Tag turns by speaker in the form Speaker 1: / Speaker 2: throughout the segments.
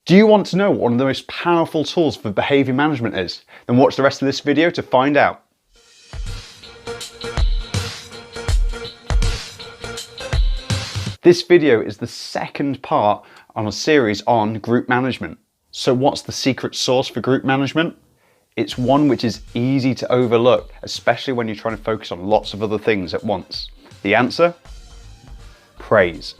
Speaker 1: Do you want to know what one of the most powerful tools for behaviour management is? Then watch the rest of this video to find out. This video is the second part on a series on group management. So what's the secret sauce for group management? It's one which is easy to overlook, especially when you're trying to focus on lots of other things at once. The answer? Praise.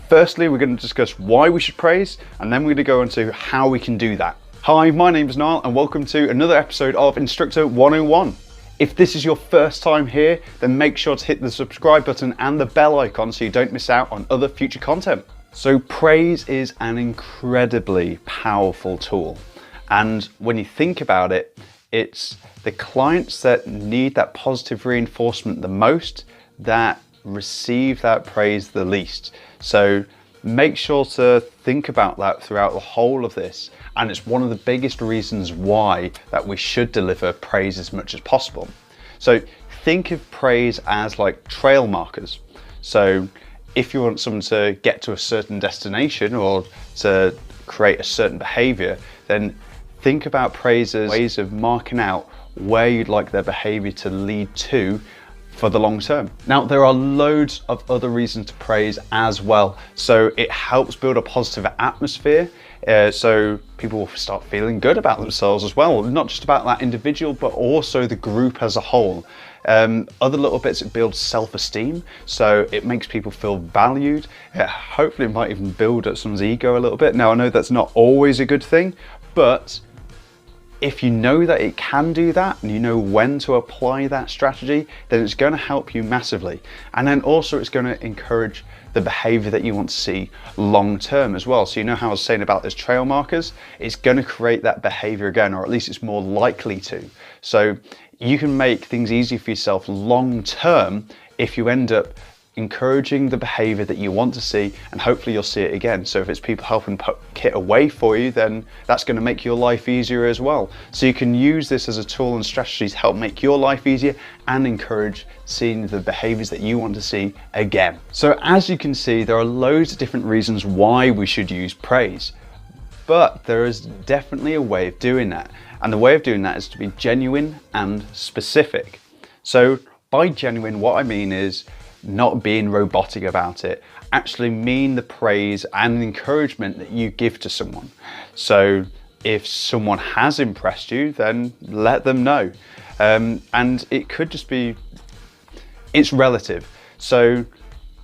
Speaker 1: Firstly, we're going to discuss why we should praise, and then we're going to go into how we can do that. Hi, my name is Niall, and welcome to another episode of Instructor 101. If this is your first time here, then make sure to hit the subscribe button and the bell icon so you don't miss out on other future content. So praise is an incredibly powerful tool. And when you think about it, it's the clients that need that positive reinforcement the most that receive that praise the least. So make sure to think about that throughout the whole of this. And it's one of the biggest reasons why that we should deliver praise as much as possible. So think of praise as like trail markers. So if you want someone to get to a certain destination or to create a certain behavior, then think about praise as ways of marking out where you'd like their behavior to lead to for the long term. Now, there are loads of other reasons to praise as well. So it helps build a positive atmosphere. So people will start feeling good about themselves as well. Not just about that individual, but also the group as a whole. Other little bits, it builds self-esteem. So it makes people feel valued. Hopefully it might even build up someone's ego a little bit. Now, I know that's not always a good thing, but if you know that it can do that and you know when to apply that strategy, then it's going to help you massively. And then also it's going to encourage the behavior that you want to see long term as well. So you know how I was saying about those trail markers, it's going to create that behavior again, or at least it's more likely to. So you can make things easy for yourself long term if you end up encouraging the behavior that you want to see, and hopefully you'll see it again. So if it's people helping put kit away for you, then that's going to make your life easier as well. So you can use this as a tool and strategy to help make your life easier and encourage seeing the behaviors that you want to see again. So as you can see, there are loads of different reasons why we should use praise, but there is definitely a way of doing that. And the way of doing that is to be genuine and specific. So by genuine, what I mean is not being robotic about it, actually mean the praise and encouragement that you give to someone. So if someone has impressed you, then let them know. And it could just be, it's relative. So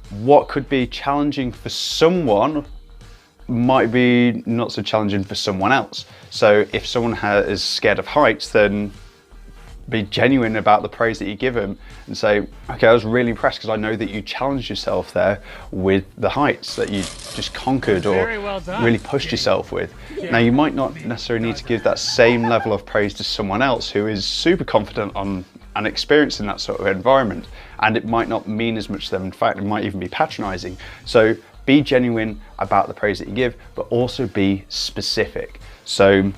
Speaker 1: what could be challenging for someone might be not so challenging for someone else. So if someone is scared of heights, then be genuine about the praise that you give them and say, okay, I was really impressed because I know that you challenged yourself there with the heights that you just conquered or really pushed yourself with. Now, you might not necessarily need to give that same level of praise to someone else who is super confident on and experienced in that sort of environment, and it might not mean as much to them. In fact, it might even be patronizing. So be genuine about the praise that you give, but also be specific. So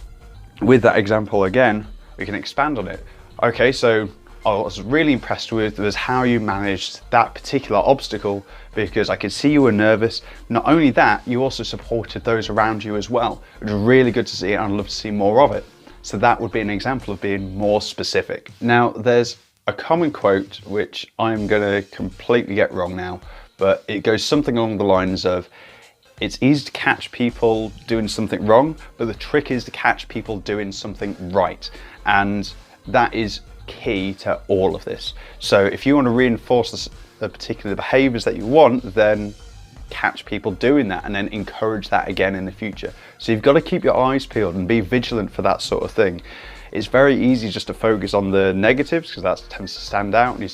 Speaker 1: with that example again, we can expand on it. Okay, so I was really impressed with was how you managed that particular obstacle, because I could see you were nervous. Not only that, you also supported those around you as well. It was really good to see, and I'd love to see more of it. So that would be an example of being more specific. Now, there's a common quote, which I'm gonna completely get wrong now, but it goes something along the lines of, it's easy to catch people doing something wrong, but the trick is to catch people doing something right. And that is key to all of this. So if you want to reinforce the particular behaviors that you want, then catch people doing that and then encourage that again in the future. So you've got to keep your eyes peeled and be vigilant for that sort of thing. It's very easy just to focus on the negatives because that tends to stand out, and you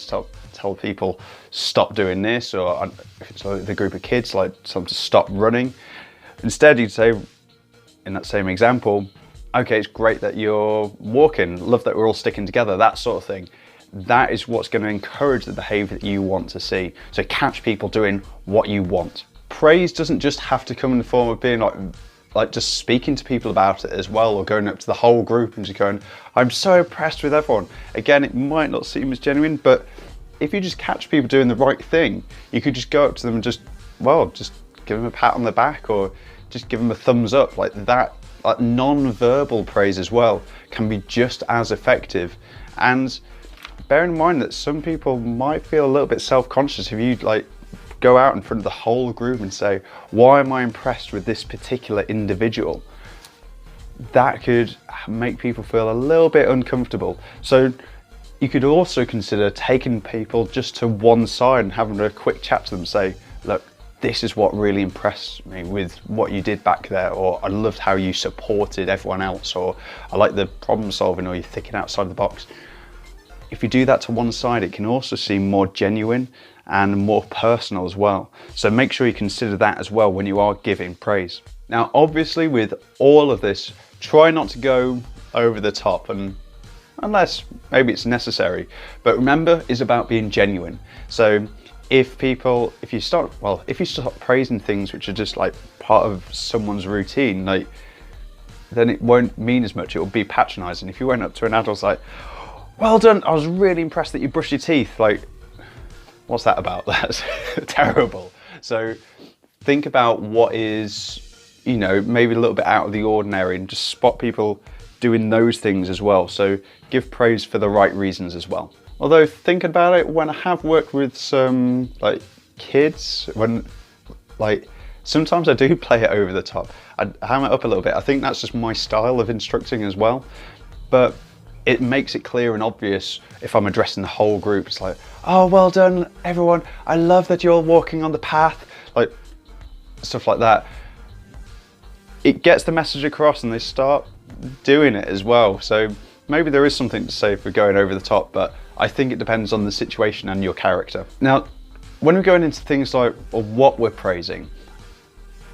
Speaker 1: tell people stop doing this, or if it's the group of kids, like tell them to stop running. Instead, you'd say in that same example, okay, it's great that you're walking, love that we're all sticking together, that sort of thing. That is what's going to encourage the behavior that you want to see. So catch people doing what you want. Praise doesn't just have to come in the form of being like just speaking to people about it as well, or going up to the whole group and just going, I'm so impressed with everyone. Again, it might not seem as genuine, but if you just catch people doing the right thing, you could just go up to them and just give them a pat on the back or just give them a thumbs up. Like that, like non-verbal praise as well can be just as effective. And bear in mind that some people might feel a little bit self-conscious if you like go out in front of the whole group and say, why am I impressed with this particular individual? That could make people feel a little bit uncomfortable. So you could also consider taking people just to one side and having a quick chat to them, say, look, this is what really impressed me with what you did back there, or I loved how you supported everyone else, or I like the problem solving, or you're thinking outside the box. If you do that to one side, it can also seem more genuine and more personal as well. So make sure you consider that as well when you are giving praise. Now, obviously with all of this, try not to go over the top, and unless maybe it's necessary, but remember, it's about being genuine. So if you start praising things which are just like part of someone's routine, like, then it won't mean as much. It will be patronizing. If you went up to an adult like, well done, I was really impressed that you brushed your teeth, like, what's that about? That's terrible. So think about what is, you know, maybe a little bit out of the ordinary, and just spot people doing those things as well. So give praise for the right reasons as well. Although thinking about it, when I have worked with some like kids, when like sometimes I do play it over the top. I ham it up a little bit. I think that's just my style of instructing as well. But it makes it clear and obvious if I'm addressing the whole group. It's like, oh, well done, everyone. I love that you're walking on the path, like stuff like that. It gets the message across and they start doing it as well. So maybe there is something to say for going over the top, but I think it depends on the situation and your character. Now, when we're going into things like what we're praising,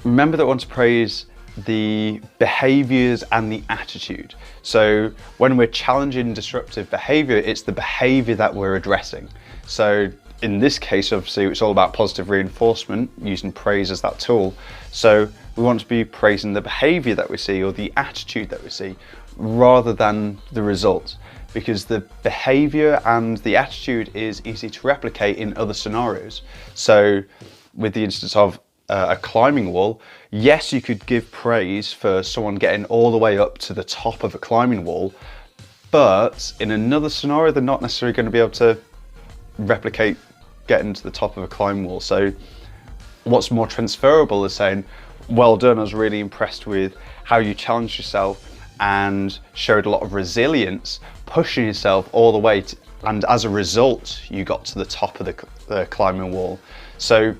Speaker 1: remember that we want to praise the behaviors and the attitude. So when we're challenging disruptive behavior, it's the behavior that we're addressing. So in this case, obviously, it's all about positive reinforcement, using praise as that tool. So we want to be praising the behavior that we see or the attitude that we see rather than the result, because the behavior and the attitude is easy to replicate in other scenarios. So with the instance of a climbing wall, yes, you could give praise for someone getting all the way up to the top of a climbing wall, but in another scenario, they're not necessarily going to be able to replicate getting to the top of a climbing wall. So what's more transferable is saying, well done, I was really impressed with how you challenged yourself and showed a lot of resilience, pushing yourself all the way to, and as a result, you got to the top of the climbing wall. So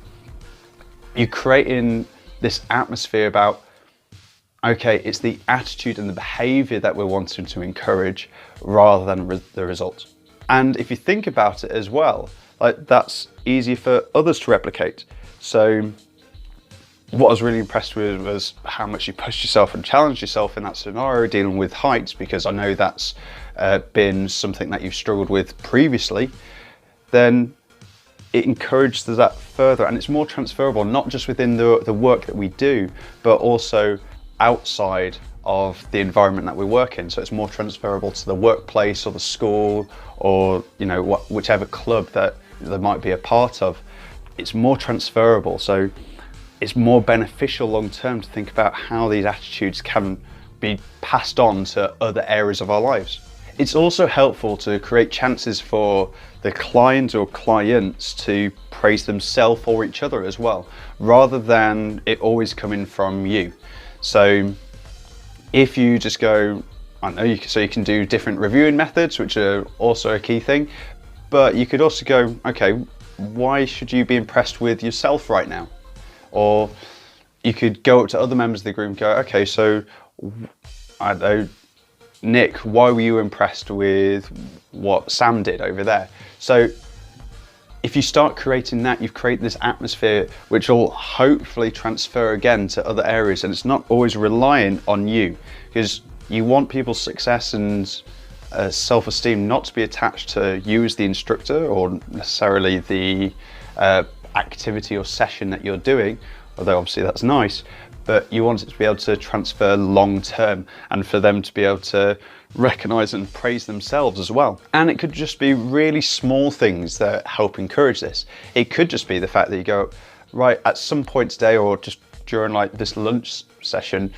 Speaker 1: you're creating this atmosphere about, okay, it's the attitude and the behavior that we're wanting to encourage rather than the result. And if you think about it as well, like that's easier for others to replicate. So what I was really impressed with was how much you pushed yourself and challenged yourself in that scenario, dealing with heights, because I know that's been something that you've struggled with previously. Then it encourages that further, and it's more transferable, not just within the work that we do, but also outside of the environment that we work in. So it's more transferable to the workplace or the school, or you know, whichever club that they might be a part of. It's more transferable, so it's more beneficial long term to think about how these attitudes can be passed on to other areas of our lives. It's also helpful to create chances for the client or clients to praise themselves or each other as well, rather than it always coming from you. So if you just go, I don't know, you can do different reviewing methods, which are also a key thing, but you could also go, okay, why should you be impressed with yourself right now? Or you could go up to other members of the group and go, okay, so I don't know, Nick, why were you impressed with what Sam did over there? So if you start creating that, you've created this atmosphere which will hopefully transfer again to other areas, and it's not always reliant on you, because you want people's success and self-esteem not to be attached to you as the instructor or necessarily the activity or session that you're doing, although obviously that's nice, but you want it to be able to transfer long term and for them to be able to recognize and praise themselves as well. And it could just be really small things that help encourage this. It could just be the fact that you go, right, at some point today or just during like this lunch session,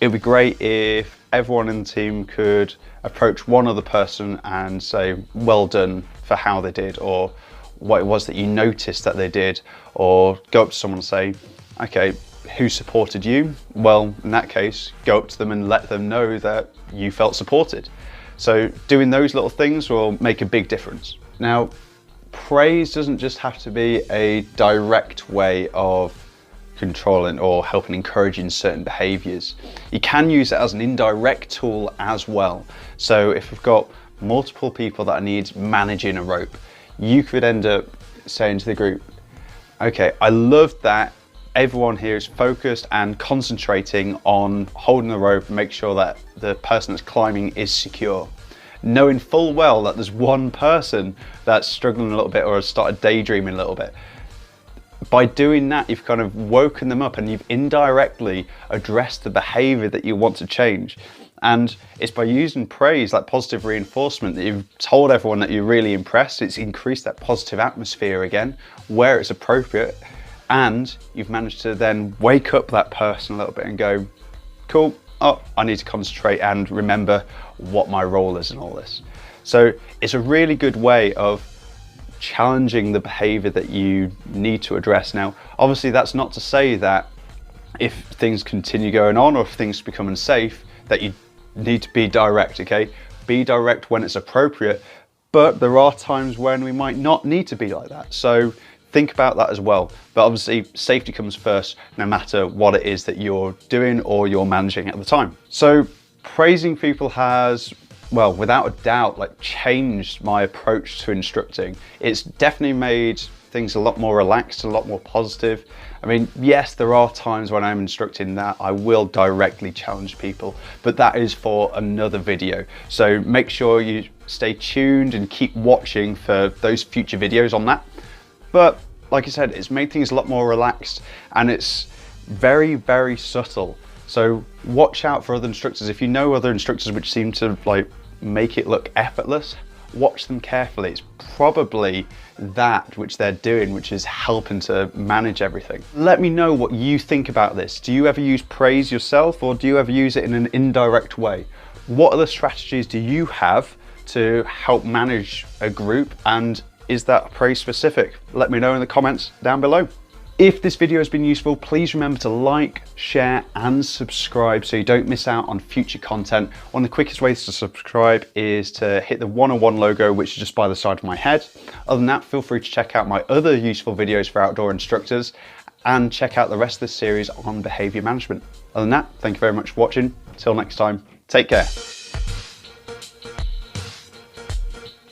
Speaker 1: it'd be great if everyone in the team could approach one other person and say, well done for how they did, or what it was that you noticed that they did, or go up to someone and say, okay, who supported you? Well, in that case, go up to them and let them know that you felt supported. So doing those little things will make a big difference. Now, praise doesn't just have to be a direct way of controlling or helping encouraging certain behaviors. You can use it as an indirect tool as well. So if we've got multiple people that need managing a rope, you could end up saying to the group, okay, I love that everyone here is focused and concentrating on holding the rope and make sure that the person that's climbing is secure. Knowing full well that there's one person that's struggling a little bit or has started daydreaming a little bit. By doing that, you've kind of woken them up and you've indirectly addressed the behavior that you want to change. And it's by using praise, like positive reinforcement, that you've told everyone that you're really impressed. It's increased that positive atmosphere again, where it's appropriate. And you've managed to then wake up that person a little bit and go, cool, oh, I need to concentrate and remember what my role is in all this. So it's a really good way of challenging the behavior that you need to address. Now, obviously that's not to say that if things continue going on or if things become unsafe, that you need to be direct, okay? Be direct when it's appropriate, but there are times when we might not need to be like that. So think about that as well. But obviously safety comes first, no matter what it is that you're doing or you're managing at the time. So praising people has, well, without a doubt, like changed my approach to instructing. It's definitely made things a lot more relaxed, a lot more positive. I mean, yes, there are times when I'm instructing that I will directly challenge people, but that is for another video. So make sure you stay tuned and keep watching for those future videos on that. But like I said, it's made things a lot more relaxed and it's very, very subtle. So watch out for other instructors. If you know other instructors which seem to like make it look effortless, watch them carefully. It's probably that which they're doing which is helping to manage everything. Let me know what you think about this. Do you ever use praise yourself, or do you ever use it in an indirect way? What other strategies do you have to help manage a group, and is that praise specific? Let me know in the comments down below. If this video has been useful, please remember to like, share and subscribe so you don't miss out on future content. One of the quickest ways to subscribe is to hit the 101 logo, which is just by the side of my head. Other than that, feel free to check out my other useful videos for outdoor instructors and check out the rest of this series on behavior management. Other than that, thank you very much for watching. Till next time, take care.